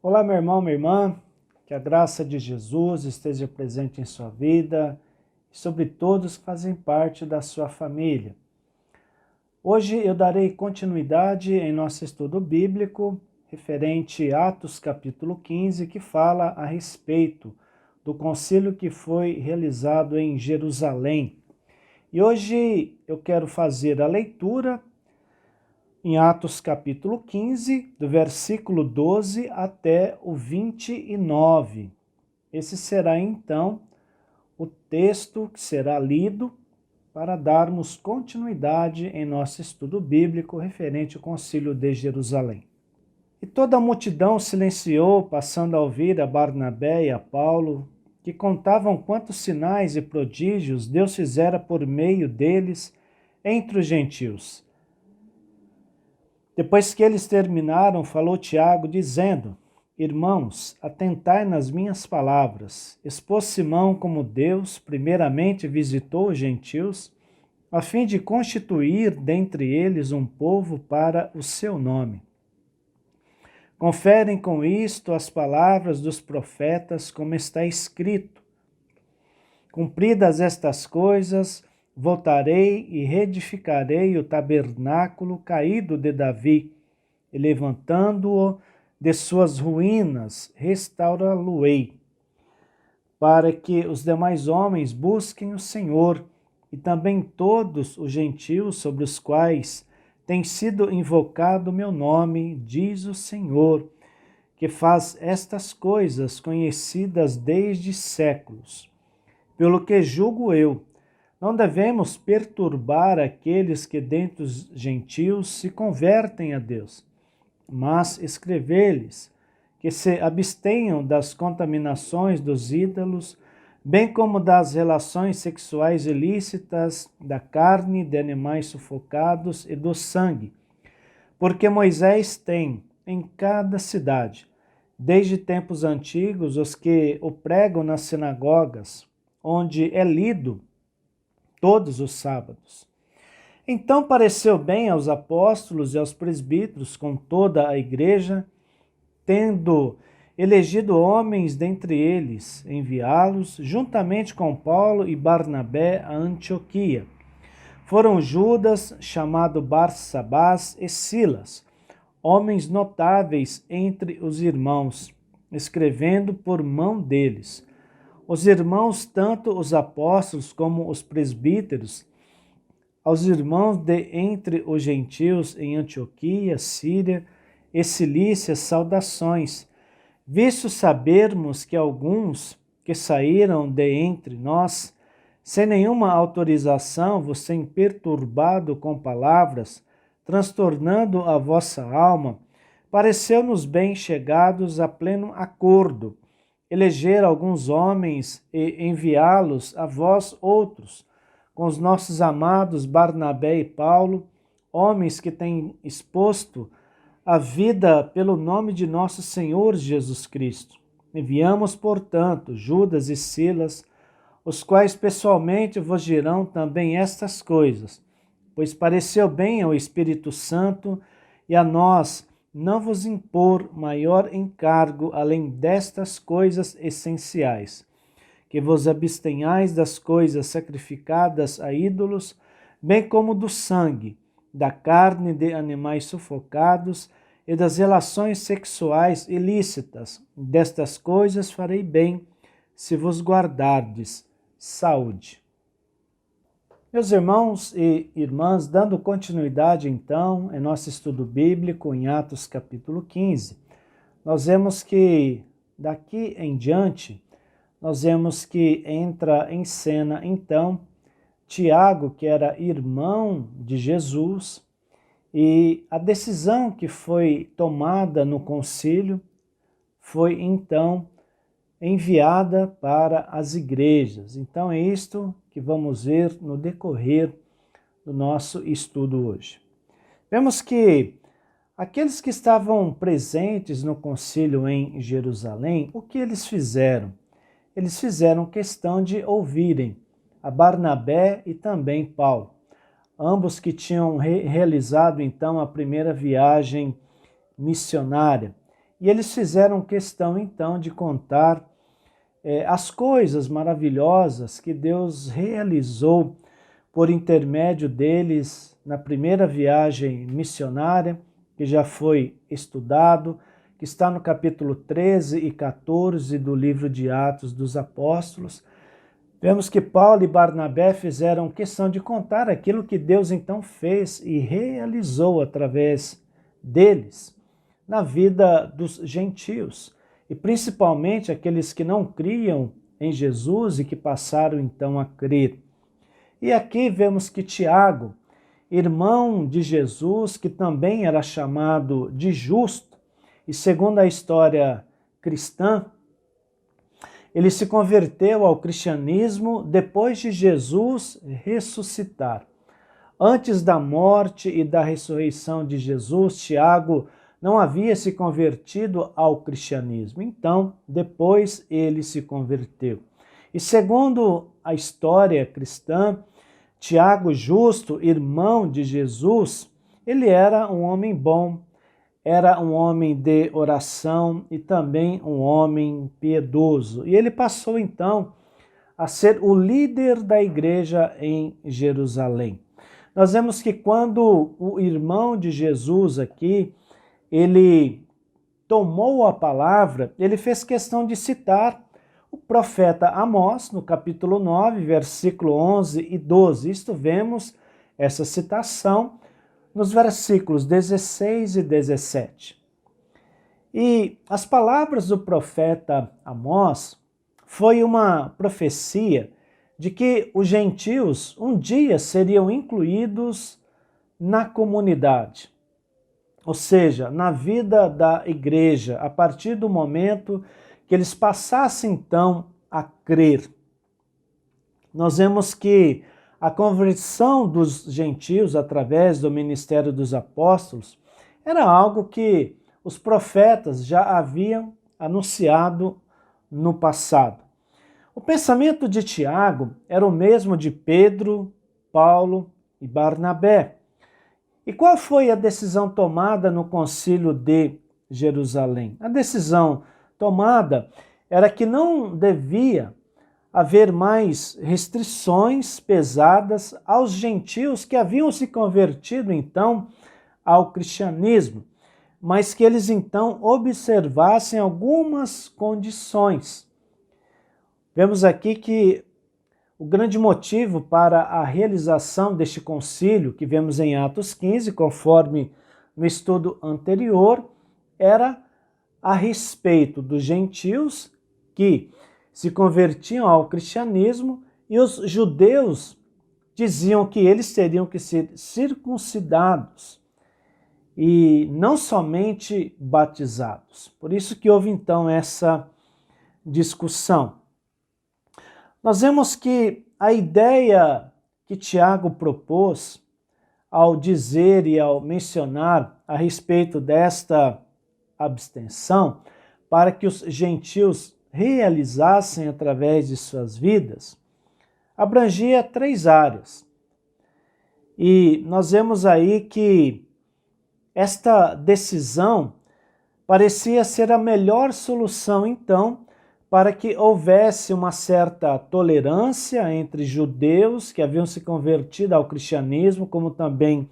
Olá, meu irmão, minha irmã, que a graça de Jesus esteja presente em sua vida e sobre todos que fazem parte da sua família. Hoje eu darei continuidade em nosso estudo bíblico referente a Atos capítulo 15, que fala a respeito do concílio que foi realizado em Jerusalém. E hoje eu quero fazer a leitura em Atos capítulo 15, do versículo 12 até o 29. Esse será então o texto que será lido para darmos continuidade em nosso estudo bíblico referente ao concílio de Jerusalém. E toda a multidão silenciou, passando a ouvir a Barnabé e a Paulo, que contavam quantos sinais e prodígios Deus fizera por meio deles entre os gentios. Depois que eles terminaram, falou Tiago, dizendo: Irmãos, atentai nas minhas palavras. Expôs Simão como Deus primeiramente visitou os gentios, a fim de constituir dentre eles um povo para o seu nome. Conferem com isto as palavras dos profetas, como está escrito. Cumpridas estas coisas, voltarei e reedificarei o tabernáculo caído de Davi, e levantando-o de suas ruínas, restaurá-lo-ei, para que os demais homens busquem o Senhor, e também todos os gentios sobre os quais tem sido invocado o meu nome, diz o Senhor, que faz estas coisas conhecidas desde séculos. Pelo que julgo eu, não devemos perturbar aqueles que dentre os gentios se convertem a Deus, mas escrever-lhes que se abstenham das contaminações dos ídolos, bem como das relações sexuais ilícitas, da carne de animais sufocados e do sangue. Porque Moisés tem, em cada cidade, desde tempos antigos, os que o pregam nas sinagogas, onde é lido todos os sábados. Então pareceu bem aos apóstolos e aos presbíteros, com toda a igreja, tendo elegido homens dentre eles, enviá-los, juntamente com Paulo e Barnabé, a Antioquia. Foram Judas, chamado Barsabás, e Silas, homens notáveis entre os irmãos, escrevendo por mão deles. Os irmãos, tanto os apóstolos como os presbíteros, aos irmãos de entre os gentios em Antioquia, Síria e Cilícia, saudações. Visto sabermos que alguns que saíram de entre nós, sem nenhuma autorização, vos têm perturbado com palavras, transtornando a vossa alma, pareceu-nos bem, chegados a pleno acordo, eleger alguns homens e enviá-los a vós outros, com os nossos amados Barnabé e Paulo, homens que têm exposto a vida pelo nome de nosso Senhor Jesus Cristo. Enviamos, portanto, Judas e Silas, os quais pessoalmente vos dirão também estas coisas, pois pareceu bem ao Espírito Santo e a nós não vos impor maior encargo além destas coisas essenciais, que vos abstenhais das coisas sacrificadas a ídolos, bem como do sangue, da carne de animais sufocados e das relações sexuais ilícitas. Destas coisas farei bem, se vos guardardes. Saúde. Meus irmãos e irmãs, dando continuidade então em nosso estudo bíblico em Atos capítulo 15, nós vemos que daqui em diante, nós vemos que entra em cena então Tiago, que era irmão de Jesus, e a decisão que foi tomada no concílio foi então enviada para as igrejas. Então é isto que vamos ver no decorrer do nosso estudo hoje. Vemos que aqueles que estavam presentes no concílio em Jerusalém, o que eles fizeram? Eles fizeram questão de ouvirem a Barnabé e também Paulo, ambos que tinham realizado então a primeira viagem missionária. E eles fizeram questão então de contar as coisas maravilhosas que Deus realizou por intermédio deles na primeira viagem missionária, que já foi estudado, que está no capítulo 13 e 14 do livro de Atos dos Apóstolos. Vemos que Paulo e Barnabé fizeram questão de contar aquilo que Deus então fez e realizou através deles na vida dos gentios, e principalmente aqueles que não criam em Jesus e que passaram então a crer. E aqui vemos que Tiago, irmão de Jesus, que também era chamado de justo, e segundo a história cristã, ele se converteu ao cristianismo depois de Jesus ressuscitar. Antes da morte e da ressurreição de Jesus, Tiago não havia se convertido ao cristianismo. Então, depois ele se converteu. E segundo a história cristã, Tiago, justo, irmão de Jesus, ele era um homem bom, era um homem de oração e também um homem piedoso. E ele passou então a ser o líder da igreja em Jerusalém. Nós vemos que quando o irmão de Jesus aqui, ele tomou a palavra, ele fez questão de citar o profeta Amós, no capítulo 9, versículo 11 e 12. Isto vemos essa citação nos versículos 16 e 17. E as palavras do profeta Amós foi uma profecia de que os gentios um dia seriam incluídos na comunidade, ou seja, na vida da igreja, a partir do momento que eles passassem então a crer. Nós vemos que a conversão dos gentios através do ministério dos apóstolos era algo que os profetas já haviam anunciado no passado. O pensamento de Tiago era o mesmo de Pedro, Paulo e Barnabé. E qual foi a decisão tomada no concílio de Jerusalém? A decisão tomada era que não devia haver mais restrições pesadas aos gentios que haviam se convertido então ao cristianismo, mas que eles então observassem algumas condições. Vemos aqui que o grande motivo para a realização deste concílio, que vemos em Atos 15, conforme no estudo anterior, era a respeito dos gentios que se convertiam ao cristianismo e os judeus diziam que eles teriam que ser circuncidados e não somente batizados. Por isso que houve então essa discussão. Nós vemos que a ideia que Tiago propôs ao dizer e ao mencionar a respeito desta abstenção, para que os gentios realizassem através de suas vidas, abrangia 3 áreas. E nós vemos aí que esta decisão parecia ser a melhor solução, então, para que houvesse uma certa tolerância entre judeus que haviam se convertido ao cristianismo, como também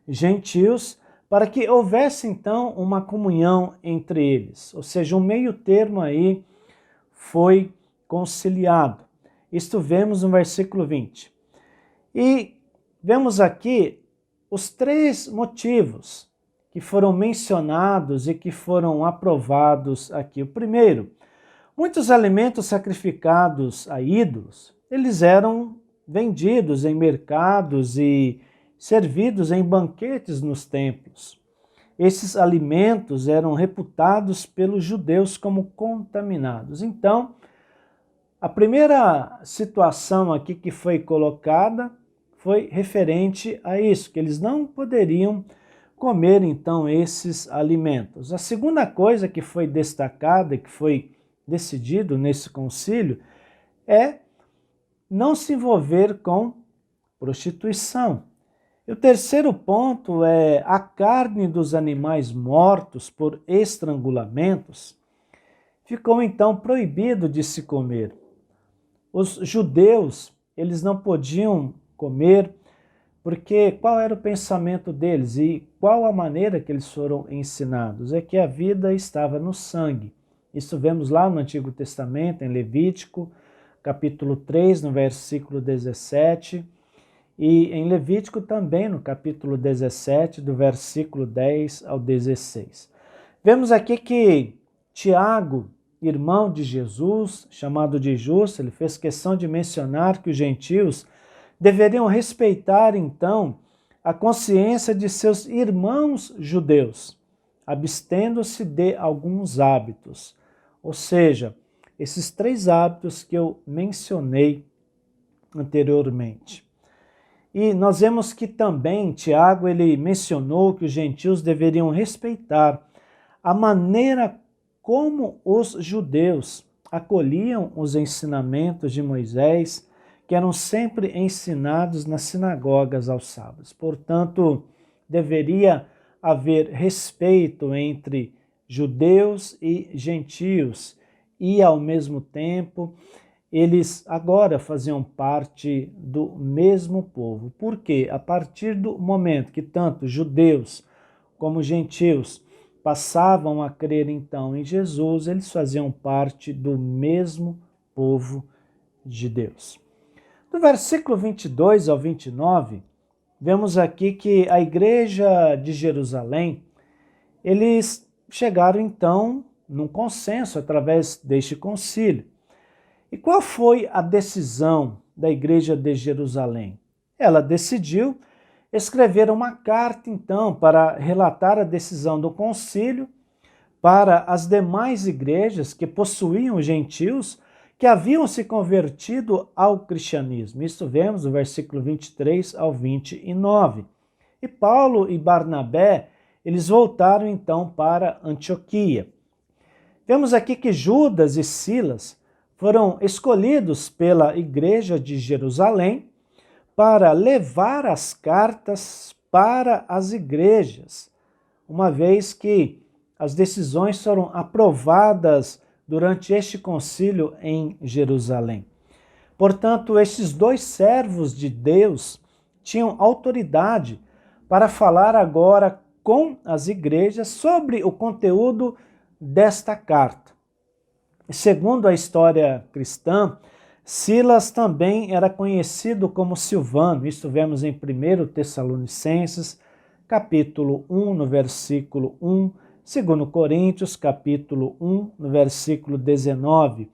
gentios, para que houvesse então uma comunhão entre eles, ou seja, um meio termo aí foi conciliado. Isto vemos no versículo 20. E vemos aqui os 3 motivos que foram mencionados e que foram aprovados aqui. O primeiro, muitos alimentos sacrificados a ídolos, eles eram vendidos em mercados e servidos em banquetes nos templos. Esses alimentos eram reputados pelos judeus como contaminados. Então, a primeira situação aqui que foi colocada foi referente a isso, que eles não poderiam comer então esses alimentos. A segunda coisa que foi destacada, que foi decidido nesse concílio, é não se envolver com prostituição. E o terceiro ponto é a carne dos animais mortos por estrangulamentos ficou então proibido de se comer. Os judeus, eles não podiam comer porque qual era o pensamento deles e qual a maneira que eles foram ensinados? É que a vida estava no sangue. Isso vemos lá no Antigo Testamento, em Levítico, capítulo 3, no versículo 17, e em Levítico também, no capítulo 17, do versículo 10 ao 16. Vemos aqui que Tiago, irmão de Jesus, chamado de justo, ele fez questão de mencionar que os gentios deveriam respeitar, então, a consciência de seus irmãos judeus, abstendo-se de alguns hábitos. Ou seja, esses 3 hábitos que eu mencionei anteriormente. E nós vemos que também Tiago ele mencionou que os gentios deveriam respeitar a maneira como os judeus acolhiam os ensinamentos de Moisés, que eram sempre ensinados nas sinagogas aos sábados. Portanto, deveria haver respeito entre judeus e gentios e, ao mesmo tempo, eles agora faziam parte do mesmo povo. Porque a partir do momento que tanto judeus como gentios passavam a crer então em Jesus, eles faziam parte do mesmo povo de Deus. Do versículo 22 ao 29, vemos aqui que a igreja de Jerusalém, eles chegaram então num consenso através deste concílio. E qual foi a decisão da igreja de Jerusalém? Ela decidiu escrever uma carta, então, para relatar a decisão do concílio para as demais igrejas que possuíam gentios que haviam se convertido ao cristianismo. Isso vemos no versículo 23 ao 29. E Paulo e Barnabé, eles voltaram então para Antioquia. Vemos aqui que Judas e Silas foram escolhidos pela igreja de Jerusalém para levar as cartas para as igrejas, uma vez que as decisões foram aprovadas durante este concílio em Jerusalém. Portanto, estes 2 servos de Deus tinham autoridade para falar agora com as igrejas sobre o conteúdo desta carta. Segundo a história cristã, Silas também era conhecido como Silvano. Isso vemos em 1 Tessalonicenses, capítulo 1, no versículo 1, 2 Coríntios, capítulo 1, no versículo 19.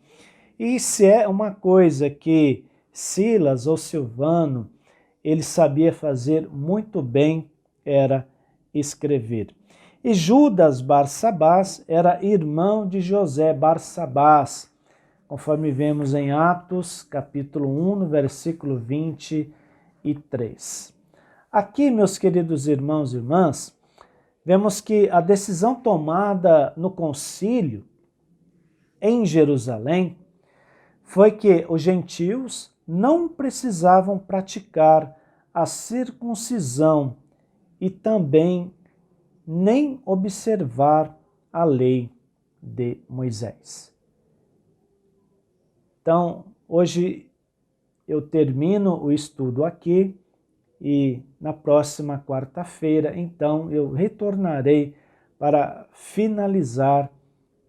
E se é uma coisa que Silas ou Silvano, ele sabia fazer muito bem, era escrever. E Judas Barsabás era irmão de José Barsabás, conforme vemos em Atos, capítulo 1, no versículo 23. Aqui, meus queridos irmãos e irmãs, vemos que a decisão tomada no concílio em Jerusalém foi que os gentios não precisavam praticar a circuncisão e também nem observar a lei de Moisés. Então, hoje eu termino o estudo aqui e na próxima quarta-feira, então, eu retornarei para finalizar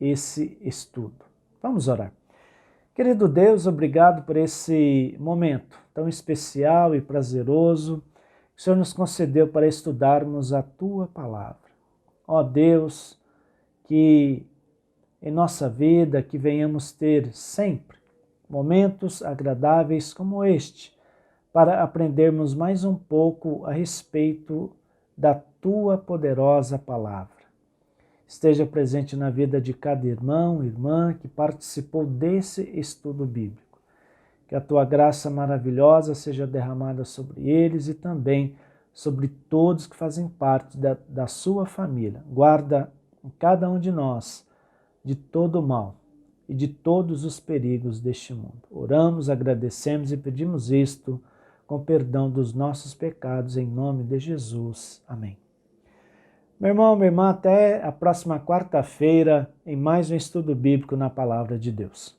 esse estudo. Vamos orar. Querido Deus, obrigado por esse momento tão especial e prazeroso que o Senhor nos concedeu para estudarmos a Tua Palavra. Ó Deus, que em nossa vida que venhamos ter sempre momentos agradáveis como este, para aprendermos mais um pouco a respeito da Tua poderosa Palavra. Esteja presente na vida de cada irmão e irmã que participou desse estudo bíblico. Que a Tua graça maravilhosa seja derramada sobre eles e também sobre todos que fazem parte da sua família. Guarda cada um de nós de todo mal e de todos os perigos deste mundo. Oramos, agradecemos e pedimos isto com perdão dos nossos pecados, em nome de Jesus. Amém. Meu irmão, minha irmã, até a próxima quarta-feira em mais um estudo bíblico na Palavra de Deus.